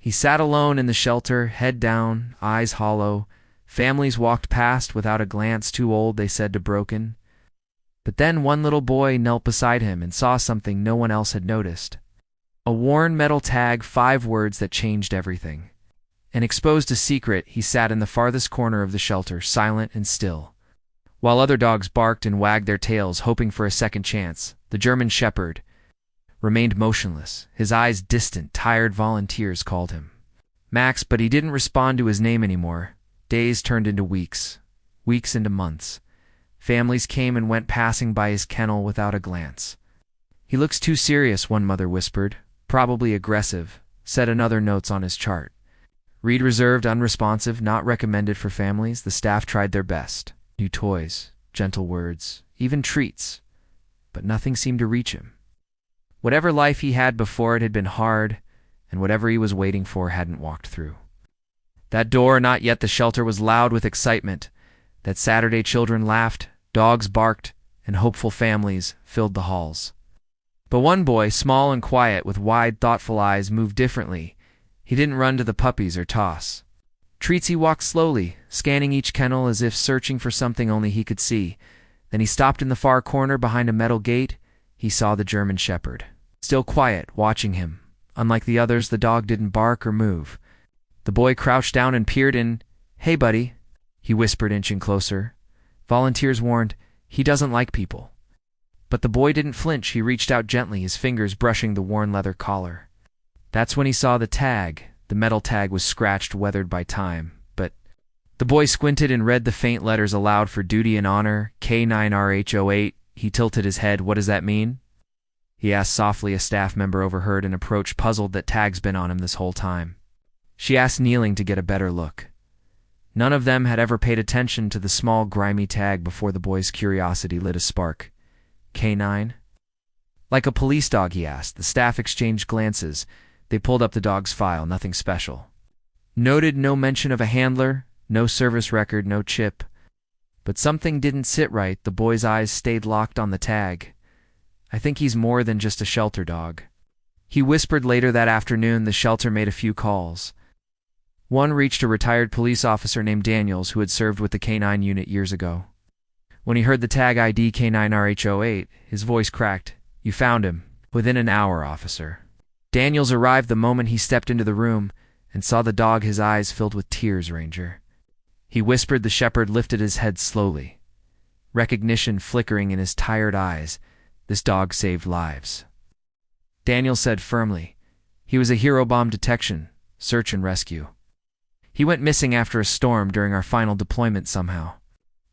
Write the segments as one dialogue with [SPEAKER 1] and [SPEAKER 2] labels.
[SPEAKER 1] He sat alone in the shelter, head down, eyes hollow. Families walked past without a glance, too old, they said, to broken. But then one little boy knelt beside him and saw something no one else had noticed. A worn metal tag, 5 words that changed everything. And exposed a secret, he sat in the farthest corner of the shelter, silent and still. While other dogs barked and wagged their tails, hoping for a second chance, the German Shepherd remained motionless, his eyes distant. Tired volunteers called him Max, but he didn't respond to his name anymore. Days turned into weeks, weeks into months. Families came and went, passing by his kennel without a glance. "He looks too serious," one mother whispered. "Probably aggressive," said another, notes on his chart. "Read reserved, unresponsive, not recommended for families." The staff tried their best. New toys, gentle words, even treats. But nothing seemed to reach him. Whatever life he had before it had been hard, and whatever he was waiting for hadn't walked through. That door, not yet the shelter, was loud with excitement. That Saturday children laughed, dogs barked, and hopeful families filled the halls. But one boy, small and quiet, with wide, thoughtful eyes, moved differently. He didn't run to the puppies or toss treats. He walked slowly, scanning each kennel as if searching for something only he could see. Then he stopped in the far corner behind a metal gate. He saw the German Shepherd, still quiet, watching him. Unlike the others, the dog didn't bark or move. The boy crouched down and peered in. "Hey, buddy," he whispered, inching closer. Volunteers warned, "He doesn't like people." But the boy didn't flinch. He reached out gently, his fingers brushing the worn leather collar. That's when he saw the tag. The metal tag was scratched, weathered by time. But the boy squinted and read the faint letters aloud: for duty and honor, K9RH08. He tilted his head. "What does that mean?" he asked softly. A staff member overheard and approached, puzzled. "That tag's been on him this whole time," she asked, kneeling to get a better look. None of them had ever paid attention to the small, grimy tag before. The boy's curiosity lit a spark. "K9? Like a police dog?" he asked. The staff exchanged glances. They pulled up the dog's file. Nothing special. Noted no mention of a handler, no service record, no chip. But something didn't sit right. The boy's eyes stayed locked on the tag. "I think he's more than just a shelter dog," he whispered. Later that afternoon, the shelter made a few calls. One reached a retired police officer named Daniels, who had served with the K9 unit years ago. When he heard the tag ID K9RH08, his voice cracked. "You found him." "Within an hour, officer." Daniels arrived the moment he stepped into the room and saw the dog. His eyes filled with tears. "Ranger," he whispered. The shepherd lifted his head slowly, recognition flickering in his tired eyes. "This dog saved lives," Daniels said firmly. "He was a hero. Bomb detection, search and rescue. He went missing after a storm during our final deployment somehow.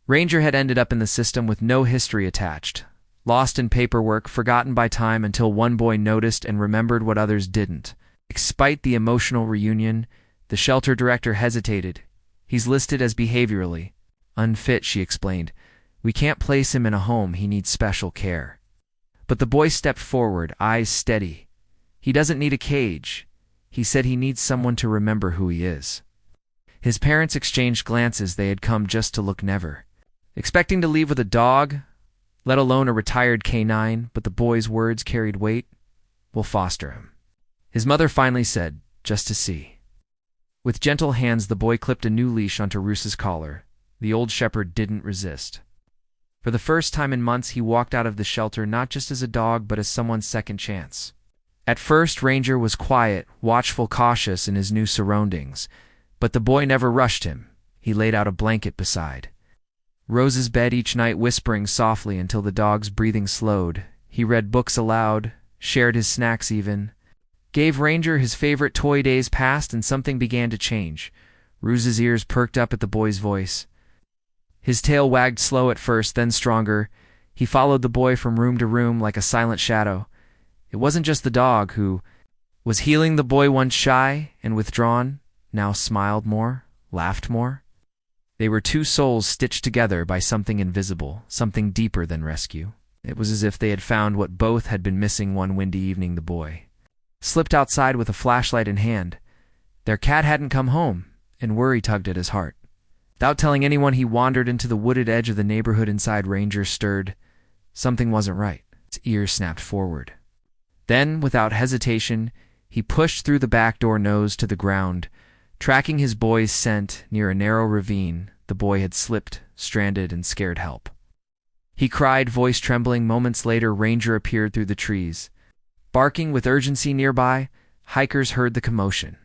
[SPEAKER 1] Ranger had ended up in the system with no history attached, lost in paperwork, forgotten by time, until one boy noticed and remembered what others didn't. Despite the emotional reunion, the shelter director hesitated. "He's listed as behaviorally unfit," she explained. "We can't place him in a home. He needs special care." But the boy stepped forward, eyes steady. "He doesn't need a cage," he said. "He needs someone to remember who he is." His parents exchanged glances. They had come just to look, never expecting to leave with a dog, let alone a retired K9, but the boy's words carried weight. "We'll foster him," his mother finally said, "just to see." With gentle hands, the boy clipped a new leash onto Roos's collar. The old shepherd didn't resist. For the first time in months, he walked out of the shelter not just as a dog, but as someone's second chance. At first, Ranger was quiet, watchful, cautious in his new surroundings. But the boy never rushed him. He laid out a blanket beside Rose's bed each night, whispering softly until the dog's breathing slowed. He read books aloud, shared his snacks even, gave Ranger his favorite toy. Days passed and something began to change. Rose's ears perked up at the boy's voice. His tail wagged slow at first, then stronger. He followed the boy from room to room like a silent shadow. It wasn't just the dog who was healing. The boy, once shy and withdrawn, now smiled more, laughed more. They were two souls stitched together by something invisible, something deeper than rescue. It was as if they had found what both had been missing. One windy evening, the boy slipped outside with a flashlight in hand. Their cat hadn't come home, and worry tugged at his heart. Without telling anyone, he wandered into the wooded edge of the neighborhood. Inside, Ranger stirred. Something wasn't right. His ears snapped forward. Then, without hesitation, He pushed through the back door nose to the ground, tracking his boy's scent near a narrow ravine. The boy had slipped, stranded, and scared help. He cried, voice trembling. Moments later, Ranger appeared through the trees. Barking with urgency nearby, hikers heard the commotion.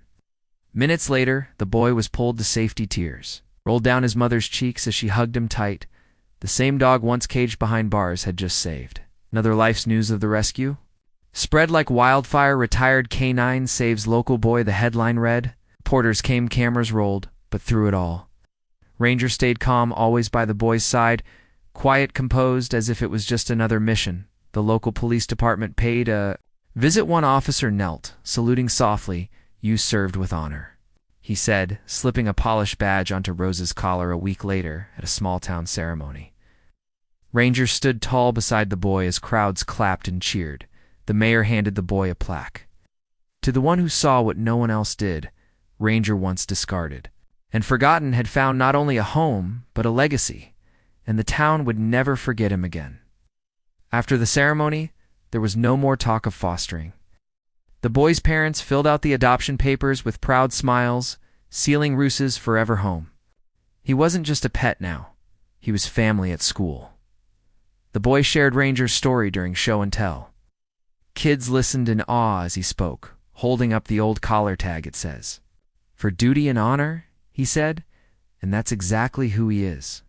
[SPEAKER 1] Minutes later, the boy was pulled to safety. Tears rolled down his mother's cheeks as she hugged him tight. The same dog once caged behind bars had just saved. Another life's news of the rescue spread like wildfire. Retired canine saves local boy, the headline read. Reporters came, cameras rolled, but through it all, Ranger stayed calm, always by the boy's side, quiet, composed, as if it was just another mission. The local police department paid a visit. One officer knelt, saluting softly. "You served with honor," he said, slipping a polished badge onto Rose's collar. A week later, at a small-town ceremony, Ranger stood tall beside the boy as crowds clapped and cheered. The mayor handed the boy a plaque. To the one who saw what no one else did, Ranger, once discarded and forgotten, had found not only a home, but a legacy, and the town would never forget him again. After the ceremony, there was no more talk of fostering. The boy's parents filled out the adoption papers with proud smiles, sealing Rose's forever home. He wasn't just a pet now. He was family at school. The boy shared Ranger's story during show and tell. Kids listened in awe as he spoke, holding up the old collar tag. "It says, 'For duty and honor,'" he said, "and that's exactly who he is."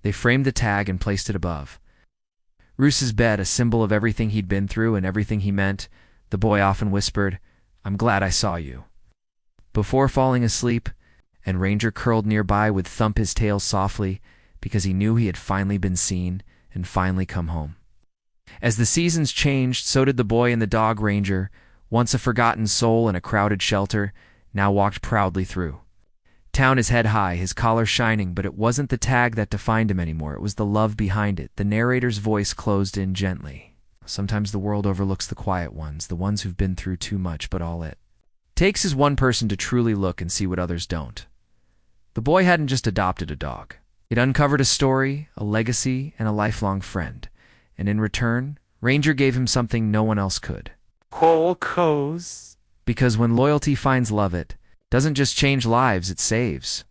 [SPEAKER 1] They framed the tag and placed it above Rose's bed, a symbol of everything he'd been through and everything he meant. The boy often whispered, "I'm glad I saw you," before falling asleep, and Ranger curled nearby would thump his tail softly because he knew he had finally been seen and finally come home. As the seasons changed, so did the boy and the dog. Ranger, once a forgotten soul in a crowded shelter, now walked proudly through town, his head high, his collar shining. But it wasn't the tag that defined him anymore. It was the love behind it. The narrator's voice closed in gently. "Sometimes the world overlooks the quiet ones, the ones who've been through too much, but all it takes is one person to truly look and see what others don't." The boy hadn't just adopted a dog. It uncovered a story, a legacy, and a lifelong friend. And in return, Ranger gave him something no one else could. Whole cows. Because when loyalty finds love, it doesn't just change lives, it saves.